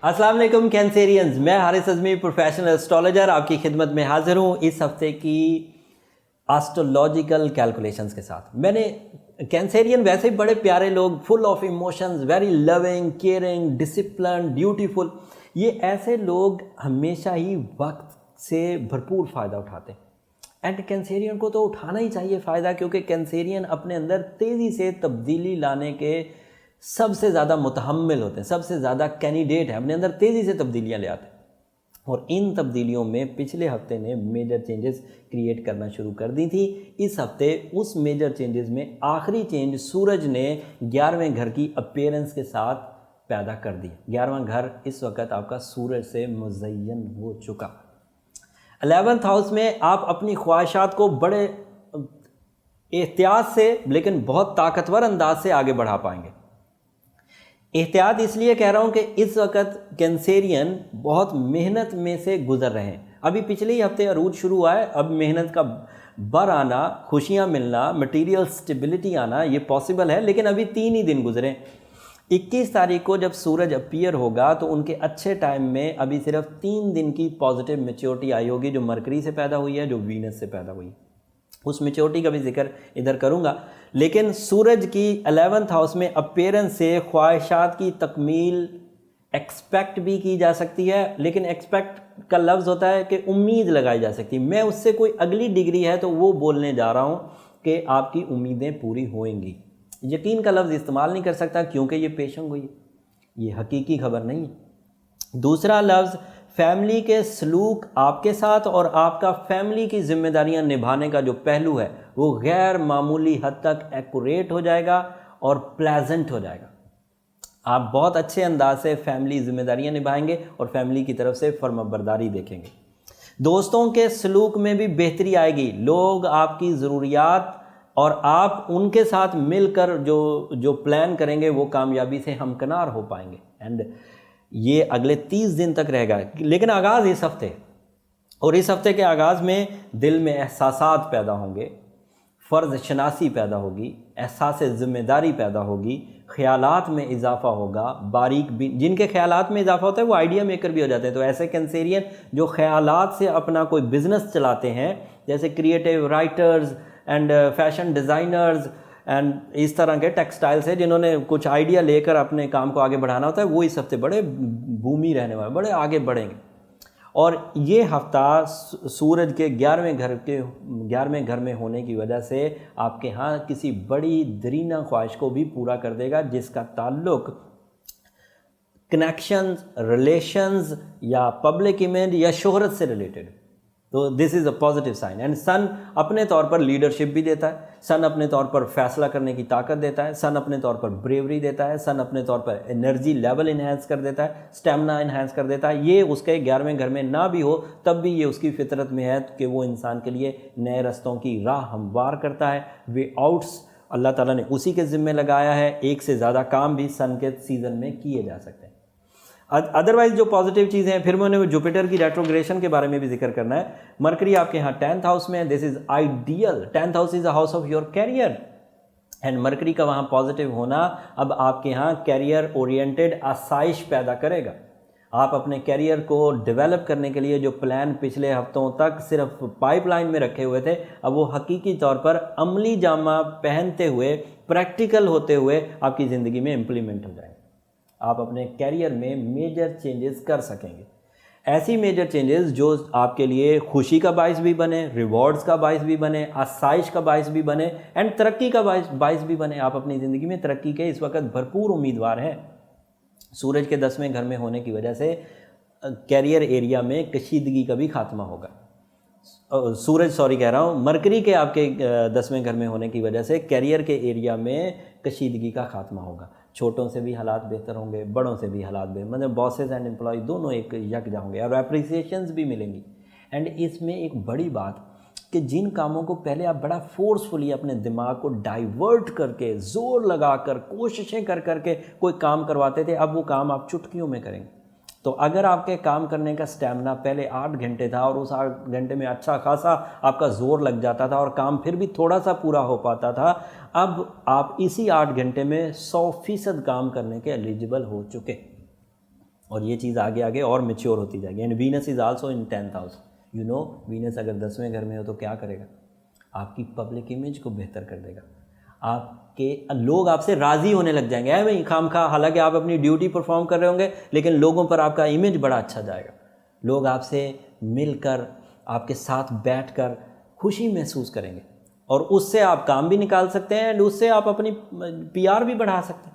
अस्सलाम वालेकुम कैंसेरियंस, मैं हारिस अज़मी प्रोफेशनल एस्ट्रोलॉजर आपकी खिदमत में हाजिर हूँ इस हफ्ते की एस्ट्रोलॉजिकल कैलकुलेशंस के साथ। मैंने कैंसेरियन वैसे ही बड़े प्यारे लोग, full of emotions, very loving, caring, discipline, dutiful, ये ऐसे लोग हमेशा ही वक्त से भरपूर फ़ायदा उठाते हैं। एंड कैंसेरियन को तो उठाना ही चाहिए फ़ायदा, क्योंकि कैंसेरियन अपने अंदर तेज़ी से तब्दीली लाने के सबसे ज़्यादा मुतहम्मिल होते हैं, सबसे ज़्यादा कैंडिडेट हैं, अपने अंदर तेज़ी से तब्दीलियाँ ले आते हैं। और इन तब्दीलियों में पिछले हफ्ते ने मेजर चेंजेस क्रिएट करना शुरू कर दी थी। इस हफ्ते उस मेजर चेंजेस में आखिरी चेंज सूरज ने 11वें घर की अपीयरेंस के साथ पैदा कर दी। 11वां घर इस वक्त आपका सूरज से मुज़य्यन हो चुका। 11th हाउस में आप अपनी ख्वाहिशात को बड़े एहतियात से लेकिन बहुत ताकतवर अंदाज से आगे बढ़ा पाएंगे। एहतियात इसलिए कह रहा हूँ कि इस वक्त कैंसेरियन बहुत मेहनत में से गुजर रहे हैं। अभी पिछले ही हफ्ते अरूज शुरू हुआ है, अब मेहनत का बर आना, खुशियाँ मिलना, मटेरियल स्टेबिलिटी आना ये पॉसिबल है, लेकिन अभी 3 ही दिन गुजरे। 21 तारीख को जब सूरज अपीयर होगा तो उनके अच्छे टाइम में अभी सिर्फ 3 दिन की पॉजिटिव मैच्योरिटी आई होगी, जो मरकरी से पैदा हुई है, जो वीनस से पैदा हुई है। उस मैच्योरिटी का भी जिक्र इधर करूँगा। लेकिन सूरज की 11th हाउस में अपीयरेंस से ख्वाहिशात की तकमील एक्सपेक्ट भी की जा सकती है, लेकिन एक्सपेक्ट का लफ्ज़ होता है कि उम्मीद लगाई जा सकती है। मैं उससे कोई अगली डिग्री है तो वो बोलने जा रहा हूँ कि आपकी उम्मीदें पूरी होंगी। यकीन का लफ्ज़ इस्तेमाल नहीं कर सकता क्योंकि ये पेशंग हुई है, ये हकीकी खबर नहीं है। दूसरा लफ्ज़ फैमिली के सलूक आपके साथ और आपका फैमिली की जिम्मेदारियां निभाने का जो पहलू है वो गैर मामूली हद तक एक्यूरेट हो जाएगा और प्लेजेंट हो जाएगा। आप बहुत अच्छे अंदाज से फैमिली जिम्मेदारियां निभाएंगे और फैमिली की तरफ से फर्माबरदारी देखेंगे। दोस्तों के सलूक में भी बेहतरी आएगी। लोग आपकी ज़रूरियात और आप उनके साथ मिलकर जो प्लान करेंगे वो कामयाबी से हमकिनार हो पाएंगे। एंड ये अगले 30 दिन तक रहेगा। लेकिन आगाज़ इस हफ्ते, और इस हफ्ते के आगाज़ में दिल में एहसासात पैदा होंगे, फ़र्ज़ शनासी पैदा होगी, एहसास ज़िम्मेदारी पैदा होगी, ख़यालात में इजाफ़ा होगा। बारीक भी जिनके ख़यालात में इजाफ़ा होता है वो आइडिया मेकर भी हो जाते हैं। तो ऐसे कैंसेरियन जो ख़यालात से अपना कोई बिज़नेस चलाते हैं, जैसे creative writers and fashion designers and इस तरह के टेक्सटाइल से जिन्होंने कुछ आइडिया लेकर अपने काम को आगे बढ़ाना होता है, वो इस हफ्ते बड़े बूमी रहने वाले, बड़े आगे बढ़ेंगे। और ये हफ्ता सूरज के 11वें घर में होने की वजह से आपके यहाँ किसी बड़ी दरीना ख्वाहिश को भी पूरा कर देगा, जिसका ताल्लुक कनेक्शंस, रिलेशंस या पब्लिक इमेज या शोहरत से रिलेटेड। तो this is a positive sign. And sun अपने तौर पर लीडरशिप भी देता है, सन अपने तौर पर फैसला करने की ताकत देता है, सन अपने तौर पर ब्रेवरी देता है, सन अपने तौर पर एनर्जी लेवल इन्हेंस कर देता है, स्टेमिना इन्हेंस कर देता है। ये उसके 11वें घर में ना भी हो तब भी ये उसकी फितरत में है कि वो इंसान के लिए नए रस्तों की राह हमवार करता है। वे आउट्स अल्लाह ताला ने उसी के ज़िम्मे लगाया है। एक से ज़्यादा काम भी सन के सीज़न में किए जा सकते हैं। अदरवाइज जो पॉजिटिव चीज़ें हैं, फिर मैंने जुपिटर की रेट्रोग्रेशन के बारे में भी जिक्र करना है। मरकरी आपके यहाँ 10th हाउस में है, this is ideal. 10th house is a house of your career and Mercury का वहाँ पॉजिटिव होना अब आपके यहाँ कैरियर ओरिएंटेड आसाइश पैदा करेगा। आप अपने कैरियर को डेवलप करने के लिए जो प्लान पिछले हफ्तों तक सिर्फ पाइपलाइन में रखे हुए थे, अब वो हकीकी तौर पर अमली जामा पहनते हुए, प्रैक्टिकल होते हुए आपकी ज़िंदगी में इम्प्लीमेंट हो जाएंगे। आप अपने कैरियर में मेजर चेंजेस कर सकेंगे। ऐसी मेजर चेंजेस जो आपके लिए खुशी का बाइस भी बने, रिवॉर्ड्स का बाइस भी बने, आसाइश का बाइस भी बने एंड तरक्की का बाइस भी बने। आप अपनी ज़िंदगी में तरक्की के इस वक्त भरपूर उम्मीदवार हैं। सूरज के 10वें घर में होने की वजह से कैरियर एरिया में कशीदगी का भी खात्मा होगा। मरकरी के आपके 10वें घर में होने की वजह से कैरियर के एरिया में कशीदगी का खात्मा होगा। छोटों से भी हालात बेहतर होंगे, बड़ों से भी हालात बेहतर, मतलब बॉसेस एंड एम्प्लॉय दोनों एक यकजा होंगे और अप्रिसिएशंस भी मिलेंगी। एंड इसमें एक बड़ी बात कि जिन कामों को पहले आप बड़ा फोर्सफुली अपने दिमाग को डाइवर्ट करके, जोर लगाकर, कोशिशें कर करके कोई काम करवाते थे, अब वो काम आप चुटकियों में करेंगे। तो अगर आपके काम करने का स्टैमिना पहले 8 घंटे था और उस 8 घंटे में अच्छा खासा आपका जोर लग जाता था और काम फिर भी थोड़ा सा पूरा हो पाता था, अब आप इसी 8 घंटे में 100% काम करने के एलिजिबल हो चुके। और ये चीज़ आगे आगे और मैच्योर होती जाएगी। And Venus is also in 10th house. You know Venus अगर 10वें घर में हो तो क्या करेगा, आपकी पब्लिक इमेज को बेहतर कर देगा, आपके लोग आपसे राज़ी होने लग जाएंगे। है भाई खामखा, हालांकि आप अपनी ड्यूटी परफॉर्म कर रहे होंगे लेकिन लोगों पर आपका इमेज बड़ा अच्छा जाएगा। लोग आपसे मिलकर, आपके साथ बैठकर खुशी महसूस करेंगे और उससे आप काम भी निकाल सकते हैं एंड उससे आप अपनी पीआर भी बढ़ा सकते हैं।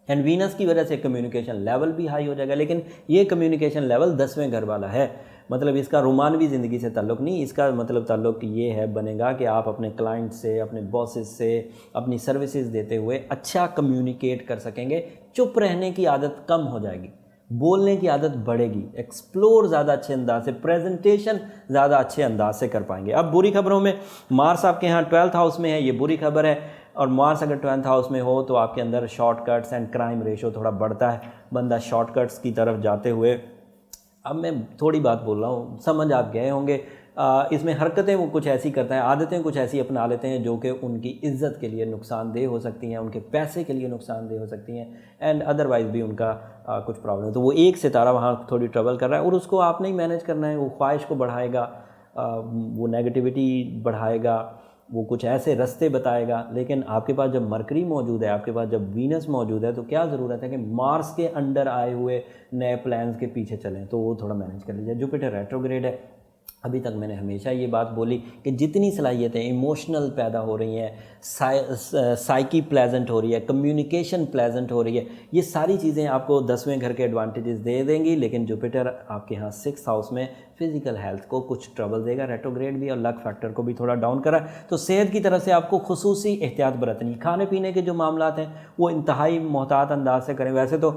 एंड वीनस की वजह से कम्युनिकेशन लेवल भी हाई हो जाएगा। लेकिन ये कम्युनिकेशन लेवल 10वें घर वाला है, मतलब इसका रोमानवी ज़िंदगी से ताल्लुक़ नहीं, इसका मतलब ताल्लुक़ ये है बनेगा कि आप अपने क्लाइंट से, अपने बॉसेस से अपनी सर्विसेज देते हुए अच्छा कम्युनिकेट कर सकेंगे। चुप रहने की आदत कम हो जाएगी, बोलने की आदत बढ़ेगी, एक्सप्लोर ज़्यादा अच्छे अंदाज से, प्रेजेंटेशन ज़्यादा अच्छे अंदाज से कर पाएंगे। अब बुरी खबरों में, मार्स आपके यहाँ 12th हाउस में है, ये बुरी खबर है। और मार्स अगर 12th हाउस में हो तो आपके अंदर शॉर्टकट्स एंड क्राइम रेशो थोड़ा बढ़ता है, बंदा शॉर्टकट्स की तरफ जाते हुए, अब मैं थोड़ी बात बोल रहा हूँ, समझ आप गए होंगे, इसमें हरकतें वो कुछ ऐसी करता है, आदतें कुछ ऐसी अपना लेते हैं जो कि उनकी इज्जत के लिए नुकसानदेह हो सकती हैं, उनके पैसे के लिए नुकसानदेह हो सकती हैं एंड अदरवाइज़ भी उनका कुछ प्रॉब्लम है। तो वो एक सितारा वहाँ थोड़ी ट्रबल कर रहा है और उसको आपने ही मैनेज करना है। वो ख्वाहिश को बढ़ाएगा, वो नेगेटिविटी बढ़ाएगा, वो कुछ ऐसे रास्ते बताएगा। लेकिन आपके पास जब मरकरी मौजूद है, आपके पास जब वीनस मौजूद है, तो क्या ज़रूरत है कि मार्स के अंडर आए हुए नए प्लान्स के पीछे चलें, तो वो थोड़ा मैनेज कर लीजिए। जुपिटर रेट्रोग्रेड है, अभी तक मैंने हमेशा ये बात बोली कि जितनी सलाहियतें इमोशनल पैदा हो रही हैं, साइकी प्लेजेंट हो रही है, कम्युनिकेशन प्लेजेंट हो रही है, ये सारी चीज़ें आपको 10वें घर के एडवांटेजेस दे देंगी। लेकिन जुपिटर आपके यहाँ 6th हाउस में फिजिकल हेल्थ को कुछ ट्रबल देगा, रेट्रोग्रेड भी, और लक फैक्टर को भी थोड़ा डाउन करा। तो सेहत की तरफ से आपको खुसूसी एहतियात बरतनी। खाने पीने के जो मामलात हैं वो इंतहाई मोहतात अंदाज से करें। वैसे तो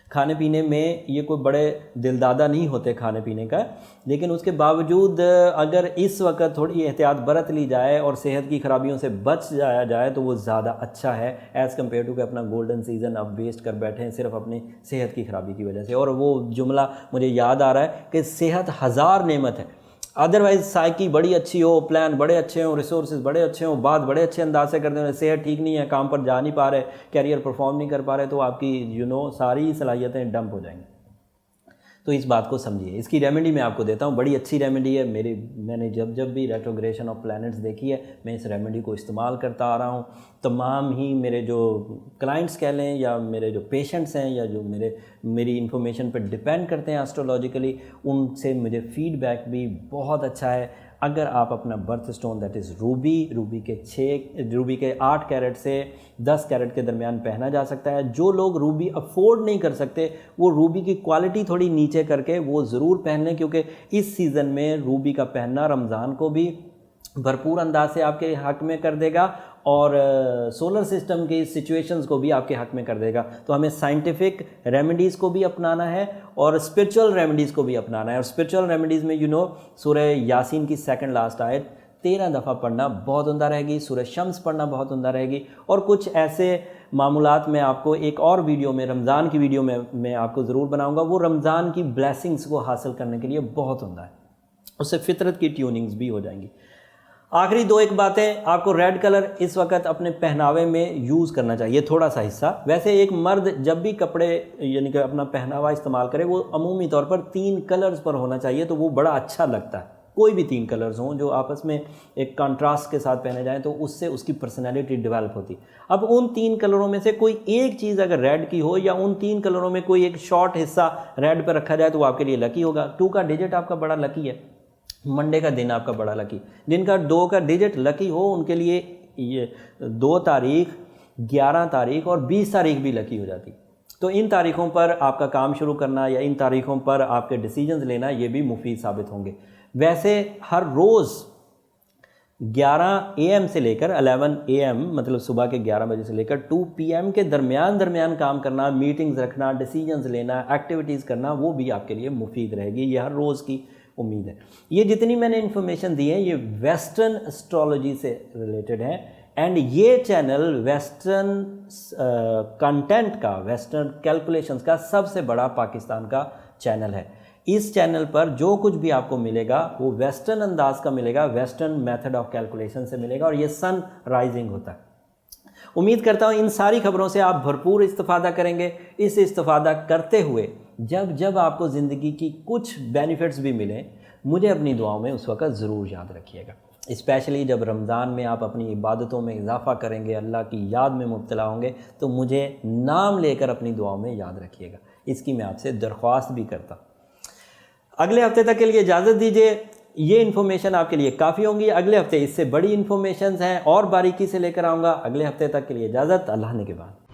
खाने पीने में ये कोई बड़े दिलदादा नहीं होते खाने पीने का, लेकिन उसके बावजूद अगर इस वक्त थोड़ी एहतियात बरत ली जाए और सेहत की खराबियों से बच जाया जाए तो वो ज़्यादा अच्छा है एज़ कम्पेयर टू कि अपना गोल्डन सीजन अब वेस्ट कर बैठे हैं सिर्फ अपनी सेहत की खराबी की वजह से। और वो जुमला मुझे याद आ रहा है कि सेहत हज़ार नेमत है, अदरवाइज साइकी बड़ी अच्छी हो, प्लान बड़े अच्छे हों, रिसोर्सेज बड़े अच्छे हों, बात बड़े अच्छे अंदाज से करते हैं, सेहत ठीक नहीं है, काम पर जा नहीं पा रहे, कैरियर परफॉर्म नहीं कर पा रहे, तो आपकी सारी सलाहियतें डंप हो जाएंगी। तो इस बात को समझिए। इसकी रेमेडी मैं आपको देता हूँ, बड़ी अच्छी रेमेडी है। मैंने जब भी रेट्रोग्रेशन ऑफ प्लैनेट्स देखी है, मैं इस रेमेडी को इस्तेमाल करता आ रहा हूँ। तमाम ही मेरे जो क्लाइंट्स कह लें या मेरे जो पेशेंट्स हैं या जो मेरी इन्फॉर्मेशन पर डिपेंड करते हैं एस्ट्रोलॉजिकली, उनसे मुझे फीडबैक भी बहुत अच्छा है। अगर आप अपना birth stone that is Ruby के 8 कैरेट से 10 कैरेट के दरमियान पहना जा सकता है। जो लोग रूबी अफोर्ड नहीं कर सकते वो रूबी की क्वालिटी थोड़ी नीचे करके वो ज़रूर पहन लें, क्योंकि इस सीज़न में रूबी का पहनना रमज़ान को भी भरपूर अंदाज से आपके हक में कर देगा और सोलर सिस्टम की सिचुएशंस को भी आपके हक में कर देगा। तो हमें साइंटिफिक रेमेडीज़ को भी अपनाना है और स्पिरिचुअल रेमेडीज़ को भी अपनाना है। और स्पिरिचुअल रेमेडीज़ में सूरह यासीन की 2nd लास्ट आयत 13 दफ़ा पढ़ना बहुत उम्दा रहेगी, सूरह शम्स पढ़ना बहुत उम्दा रहेगी। और कुछ ऐसे मामूलात में आपको एक और वीडियो में, रमज़ान की वीडियो में मैं आपको ज़रूर बनाऊँगा, वो रमज़ान की ब्लेसिंग्स को हासिल करने के लिए बहुत उम्दा है, उससे फितरत की ट्यूनिंग्स भी हो जाएंगी। आखिरी 2 बातें, आपको रेड कलर इस वक्त अपने पहनावे में यूज़ करना चाहिए, थोड़ा सा हिस्सा। वैसे एक मर्द जब भी कपड़े यानी कि अपना पहनावा इस्तेमाल करे वो अमूमी तौर पर 3 कलर्स पर होना चाहिए, तो वो बड़ा अच्छा लगता है। कोई भी 3 कलर्स हों जो आपस में एक कंट्रास्ट के साथ पहने जाएं तो उससे उसकी पर्सनैलिटी डेवलप होती। अब उन 3 कलरों में से कोई एक चीज़ अगर रेड की हो या उन 3 कलरों में कोई एक शॉर्ट हिस्सा रेड पर रखा जाए तो वो आपके लिए लकी होगा। 2 का डिजिट आपका बड़ा लकी है, मंडे का दिन आपका बड़ा लकी। जिनका 2 का डिजिट लकी हो उनके लिए ये 2 तारीख, 11 तारीख और 20 तारीख भी लकी हो जाती। तो इन तारीख़ों पर आपका काम शुरू करना या इन तारीख़ों पर आपके डिसीजंस लेना ये भी मुफीद साबित होंगे। वैसे हर रोज़ 11 AM से लेकर 11 AM मतलब सुबह के 11 बजे से लेकर 2 PM के दरमियान काम करना, मीटिंग्स रखना, डिसीजंस लेना, एक्टिविटीज़ करना, वो भी आपके लिए मुफीद रहेगी। ये हर रोज़ की उम्मीद है। ये जितनी मैंने इन्फॉर्मेशन दी है ये वेस्टर्न एस्ट्रोलॉजी से रिलेटेड है एंड ये चैनल वेस्टर्न कंटेंट का, वेस्टर्न कैलकुलेशंस का सबसे बड़ा पाकिस्तान का चैनल है। इस चैनल पर जो कुछ भी आपको मिलेगा वो वेस्टर्न अंदाज का मिलेगा, वेस्टर्न मेथड ऑफ कैलकुलेशन से मिलेगा और ये सन राइजिंग होता है। उम्मीद करता हूँ इन सारी खबरों से आप भरपूर इस्तिफ़ादा करेंगे। इस इस्तिफ़ादा करते हुए जब जब आपको ज़िंदगी की कुछ बेनिफिट्स भी मिलें, मुझे अपनी दुआओं में उस वक़्त ज़रूर याद रखिएगा। स्पेशली जब रमज़ान में आप अपनी इबादतों में इजाफ़ा करेंगे, अल्लाह की याद में मुब्तला होंगे, तो मुझे नाम लेकर अपनी दुआओं में याद रखिएगा। इसकी मैं आपसे दरख्वास्त भी करता। अगले हफ्ते तक के लिए इजाज़त दीजिए। ये इन्फॉर्मेशन आपके लिए काफ़ी होंगी। अगले हफ्ते इससे बड़ी इन्फॉर्मेशन हैं और बारीकी से लेकर आऊँगा। अगले हफ्ते तक के लिए इजाज़त। अल्लाह ने के बाद।